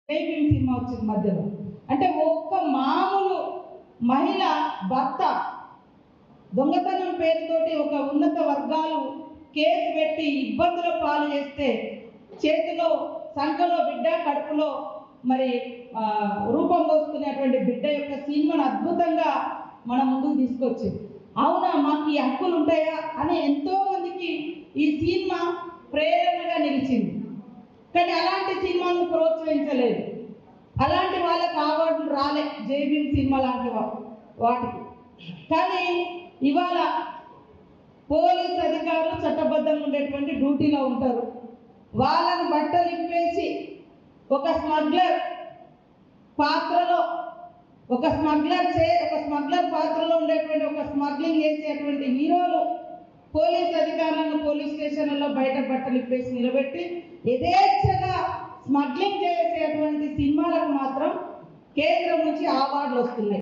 Jaibhim cinema వచ్చింది మధ్యలో. అంటే ఒక్క మామూలు మహిళ భర్త దొంగతనం పేరుతోటి ఒక ఉన్నత వర్గాలు కేసు పెట్టి ఇబ్బందుల పాలు చేస్తే చేతిలో సంఖలో బిడ్డ కడుపులో మరి రూపం పోసుకునేటువంటి బిడ్డ యొక్క సినిమాను అద్భుతంగా మన ముందుకు తీసుకొచ్చింది. అవునా, మాకు ఈ హక్కులు ఉంటాయా అని ఎంతో మందికి ఈ సినిమా ప్రేరణగా నిలిచింది. కానీ అలాంటి సినిమాను ప్రోత్సహించలేదు, అలాంటి వాళ్ళకి అవార్డులు రాలే జైభీమ్ సినిమా లాంటి వాటికి. కానీ ఇవాళ పోలీస్ అధికారులు చట్టబద్ధంగా ఉండేటువంటి డ్యూటీలో ఉంటారు. వాళ్ళని బట్టలు ఇప్పేసి ఒక స్మగ్లర్ పాత్రలో ఒక స్మగ్లర్ పాత్రలో ఉండేటువంటి ఒక స్మగ్లింగ్ చేసేటువంటి హీరోలు పోలీస్ అధికారులను పోలీస్ స్టేషన్లలో బయట బట్టలు ఇప్పేసి నిలబెట్టి యథేచ్ఛగా స్మగ్లింగ్ చేసేటువంటి సినిమాలకు మాత్రం కేంద్రం నుంచి అవార్డులు వస్తున్నాయి.